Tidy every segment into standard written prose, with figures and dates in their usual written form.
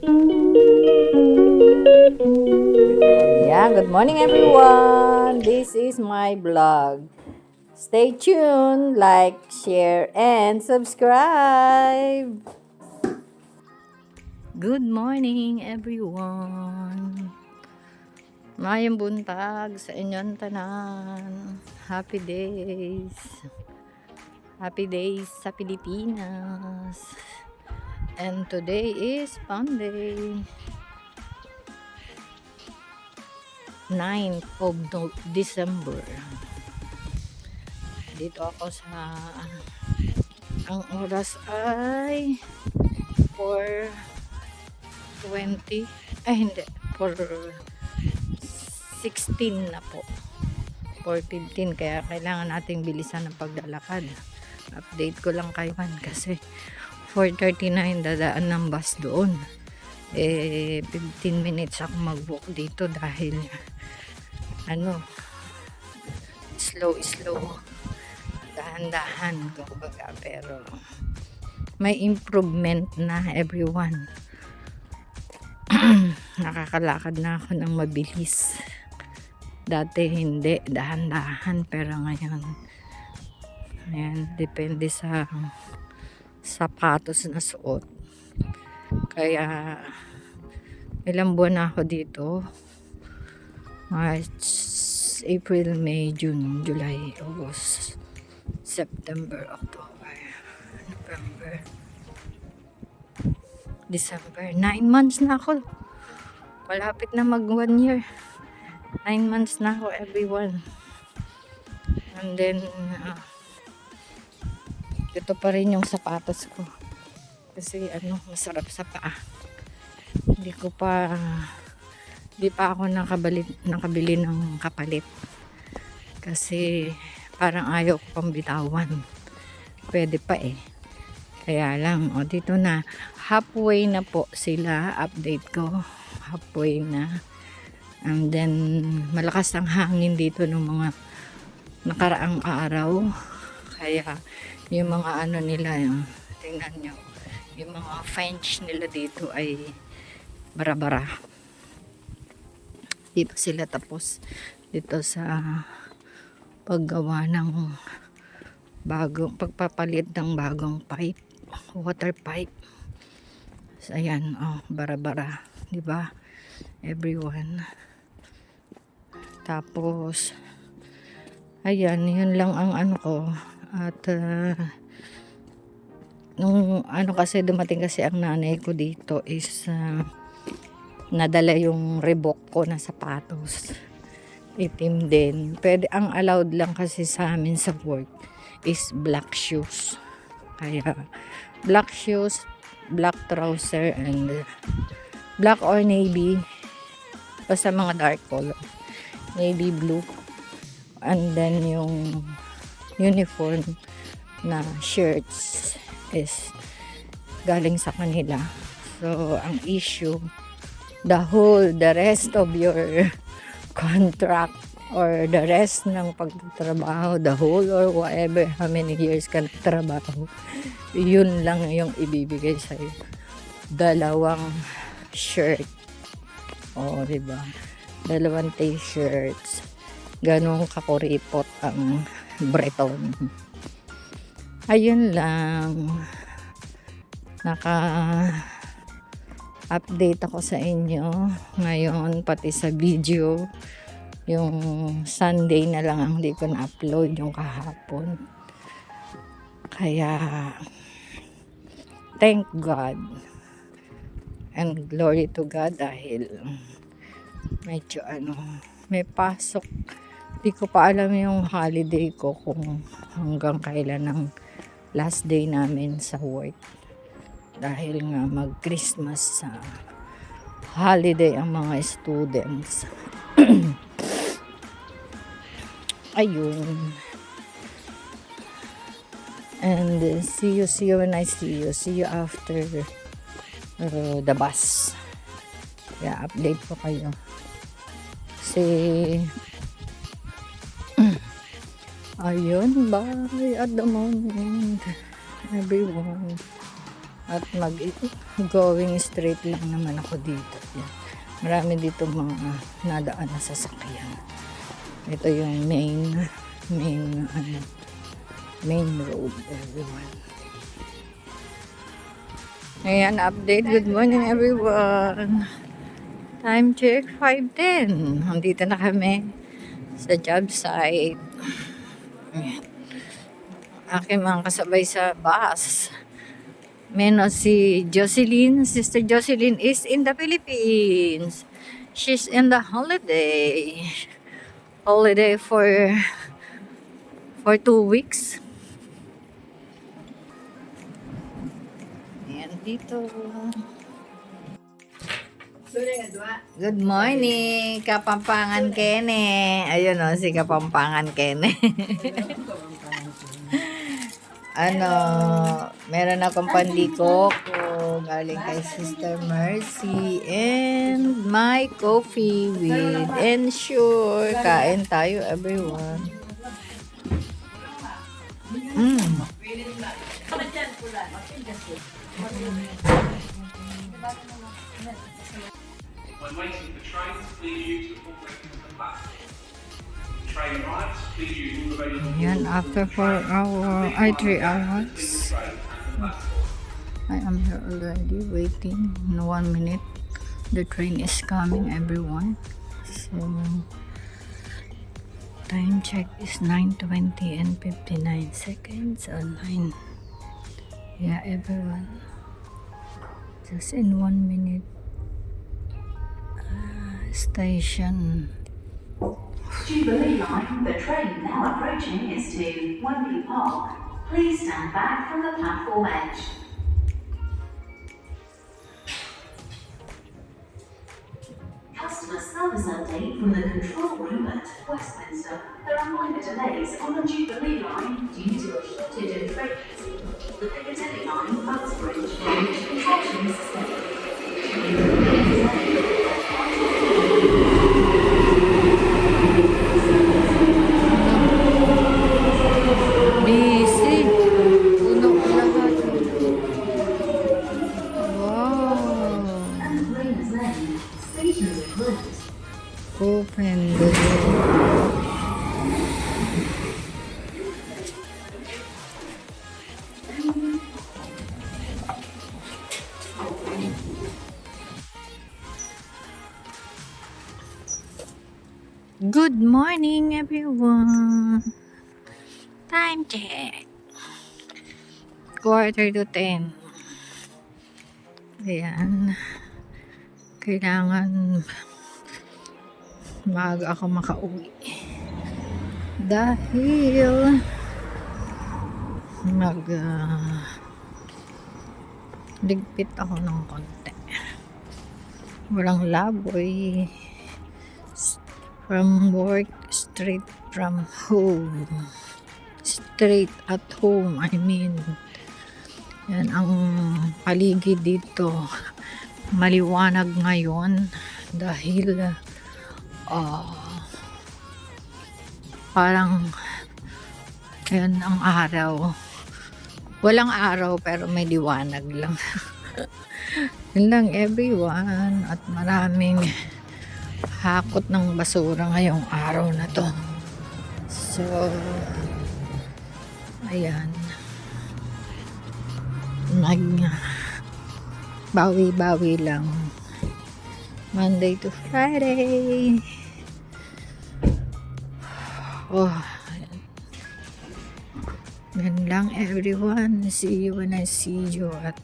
Yeah, good morning everyone. This is my vlog. Stay tuned, like, share, and subscribe. Good morning everyone. Mayong buntag sa inyong tanan. Happy days. Happy days sa Pilipinas. And today is Monday, 9th of December. Dito ako sa ang oras ay 4:20 ay hindi 4:16 na po, 4:15, kaya kailangan nating bilisan ng paglalakad. Update ko lang kayo kasi 4:39 dadaan ng bus doon. 15 minutes ako mag-walk dito dahil slow dahan-dahan kumbaga, pero may improvement na everyone. Nakakalakad na ako ng mabilis, dati hindi, dahan-dahan, pero ngayon ayan, depende sa sapatos na suot. Kaya ilang buwan na ako dito, March, April, May, June, July, August, September, October, November, December. 9 months na ako. Malapit na mag 1 year. 9 months na ako everyone. And then ito pa rin yung sapatos ko. Kasi masarap sa paa. Hindi pa ako nakabili ng kapalit. Kasi parang ayaw ko pang bitawan. Pwede pa eh. Kaya lang, dito na. Halfway na po sila. Update ko. Halfway na. And then, malakas ang hangin dito ng mga nakaraang araw. Kaya, yung mga nila, tingnan nyo. Yung mga fence nila dito ay bara-bara. Di pa sila tapos dito sa paggawa ng pagpapalit ng bagong pipe, water pipe. So, ayan, bara-bara, di ba? Everyone. Tapos, ayan, yun lang ang ko. At, nung kasi dumating kasi ang nanay ko dito is, nadala yung Reebok ko na sapatos. Itim din. Pwede, ang allowed lang kasi sa amin sa work is black shoes. Kaya, black shoes, black trouser, and black or navy. Basta mga dark color. Navy blue. And then yung uniform na shirts is galing sa kanila. So, ang issue, the rest of your contract or the rest ng pagtatrabaho, the whole or whatever, how many years ka nagtrabaho, yun lang yung ibibigay sa'yo. 2 shirt. Diba? 2 t-shirts. Ganong kakuripot ang Breton. Ayun lang. Update ako sa inyo ngayon, pati sa video. Yung Sunday na lang ang hindi ko na-upload, yung kahapon. Kaya thank God and glory to God dahil medyo may pasok. Di ko pa alam yung holiday ko kung hanggang kailan ang last day namin sa work. Dahil nga mag-Christmas sa holiday ang mga students. Ayun. And see you when I see you. See you after the bus. Kaya update ko kayo. Kasi ayun, bye at the moment everyone. At going straight lang naman ako dito. Yan. Marami dito mga nadaan na sasakyan. Ito yung main road, everyone. Ayan, update. Good morning, everyone. Time check, 5:10. Nandito na kami sa job site. Ayan. Aking mga kasabay sa bus. Menos si Jocelyn. Sister Jocelyn is in the Philippines. She's in the holiday. Holiday for 2 weeks. Ayan dito. Good morning, Kapampangan Kene. Ayun o, si Kapampangan Kene. Meron akong pandikok galing kay Sister Mercy and my coffee with Ensure. Kain tayo, everyone. When waiting for trains, please use the full length of the platform. Train rides, please use all available. Yan, after 3 hours. I am here already waiting. In 1 minute, the train is coming, everyone. So, time check is 9:20 and 59 seconds online. Yeah, everyone. Just in 1 minute. Station. Jubilee line, the train now approaching is to Wembley Park. Please stand back from the platform edge. Customer service update from the control room at Westminster. There are minor delays on the Jubilee line due to a shortage in trains. The Piccadilly line, Uxbridge, which construction is suspended. Busy. Puno lahat. Wow. Open the door. Good morning, everyone. Time check. 9:45. Ayan. Kailangan maaga ako makauwi. Dahil ligpit ako ng konti. Walang laboy. From work, straight from home. Straight at home, I mean. Yan ang paligid dito. Maliwanag ngayon dahil parang yan ang araw. Walang araw pero may liwanag lang. Yun lang, everyone. At maraming hakot ng basura ngayong araw na to. So, ayan. Bawi-bawi lang. Monday to Friday. Oh, ayan. Yan lang, everyone. See you when I see you. At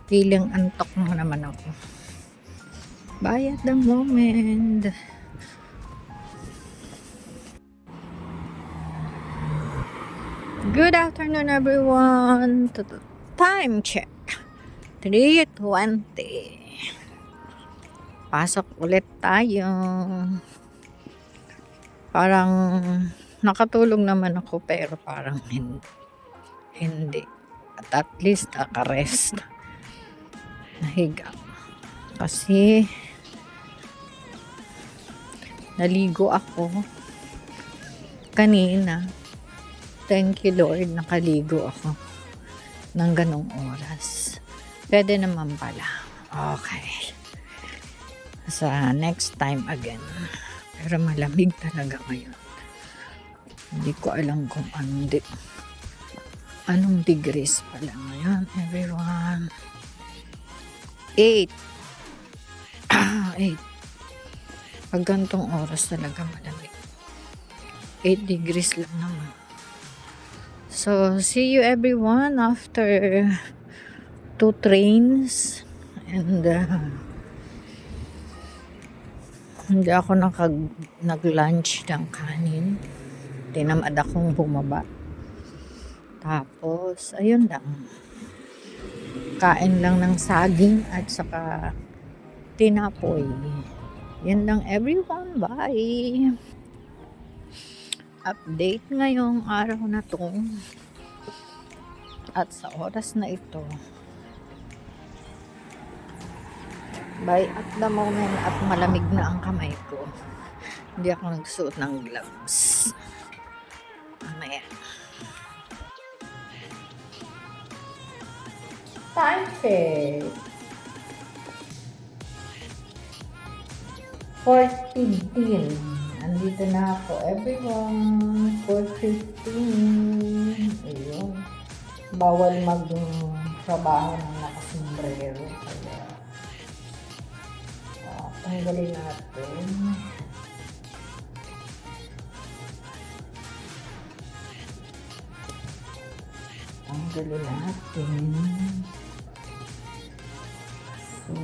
feeling antok mo naman ako. Bye at the moment. Good afternoon, everyone. Time check. 3:20. Pasok ulit tayo. Parang nakatulog naman ako pero parang hindi. At least nakarest. Nahiga. Kasi naligo ako kanina. Thank you, Lord, nakaligo ako ng ganong oras. Pwede naman pala. Okay. Sa next time again. Pero malamig talaga ngayon. Hindi ko alam kung anong degrees pala ngayon, everyone. 8. 8. Pag gantong oras talaga malamig. 8 degrees lang naman. So, see you everyone after 2 trains. And hindi ako nag-lunch ng kanin. Tinamad akong bumaba. Tapos, ayun lang. Kain lang ng saging at saka tinapoy. Yan lang everyone. Bye! Update ngayong araw na to. At sa oras na ito. By at the moment at malamig na ang kamay ko. Hindi ako nagsuot ng gloves. Mamaya. Time check. 4:15. Andito na ako. Everyone. 4:15. Ayun. Bawal mag-trabaho ng nakasombrero. Kaya tanggalin natin. Tanggalin natin. So,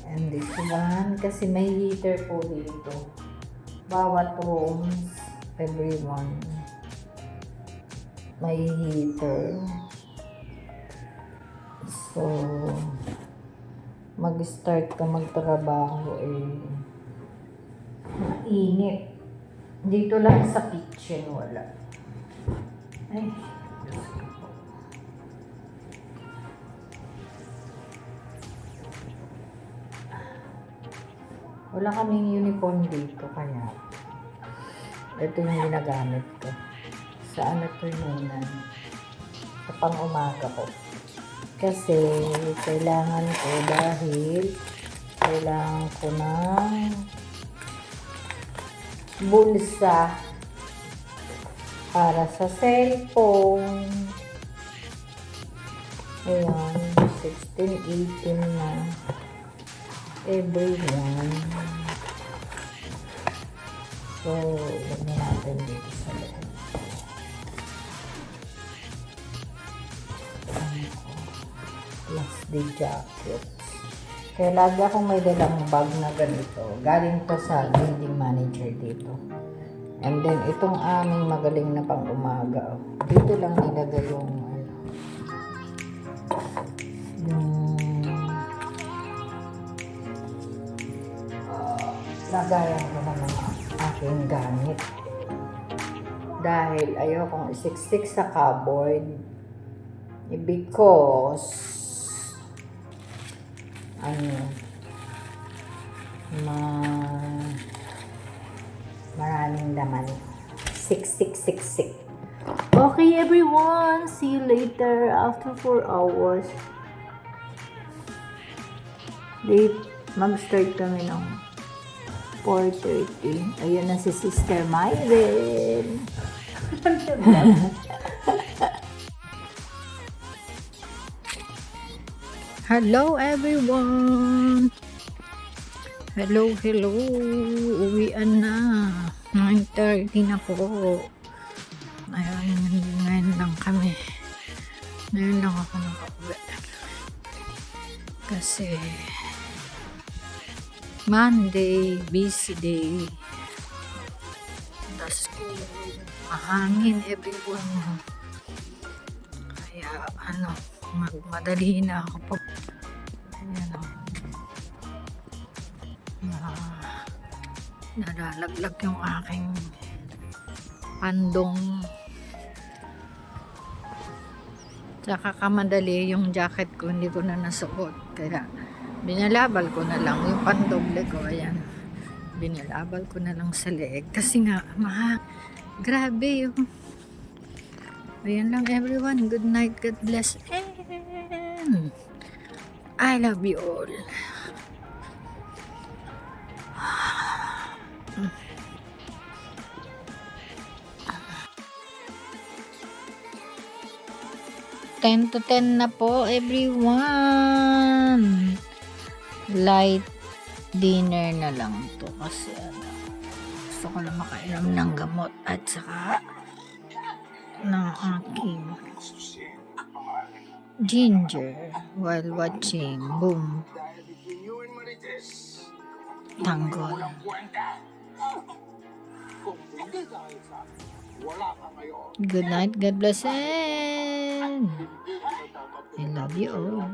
and this one, kasi may heater po dito. Bawat rooms, everyone, may heater. So, mag-start ka magtrabaho mainit. Dito lang sa kitchen, wala. Ay, wala kaming uniform dito, kaya ito yung ginagamit ko. Sa afternoon, sa pang-umaga ko. Kasi kailangan ko dahil kailangan ko ng bulsa para sa cellphone. Ayan, 16, 18 na. Everyone. So, lagyan natin dito sa loob. Plus the jackets. Kaya lagi akong may dalang bag na ganito. Galing to sa building manager dito. And then, itong aming magaling na pang umaga. Dito lang nilagay yung lagayan ko na mga aking gamit. Dahil ayokong isiksik sa cupboard. Because maraming laman. Siksik. Okay everyone, see you later after 4 hours. Late, mag-start kami ng 4:30. Ayun na si Sister Myren. Hello everyone. Hello. Uwian na. 9:30 na po. Ngayon lang kami. Ngayon lang ako nakauwi. Kasi Monday, busy day. The school, mahangin everyone. Kaya magmadali na ako po. Ayan o. Nalalaglag yung aking pandong. Tsaka kamadali yung jacket ko, hindi ko na nasuot. Kaya binalabal ko na lang yung pandoble ko. Ayan. Binalabal ko na lang sa leeg. Kasi nga, grabe yung Ayan lang everyone. Good night. God bless. And I love you all. Ten to 10 na po everyone. Light dinner na lang to kasi gusto ko lang makainom ng gamot at saka ng aking ginger while watching Boom Tanggol. Good night, God bless, and I love you all.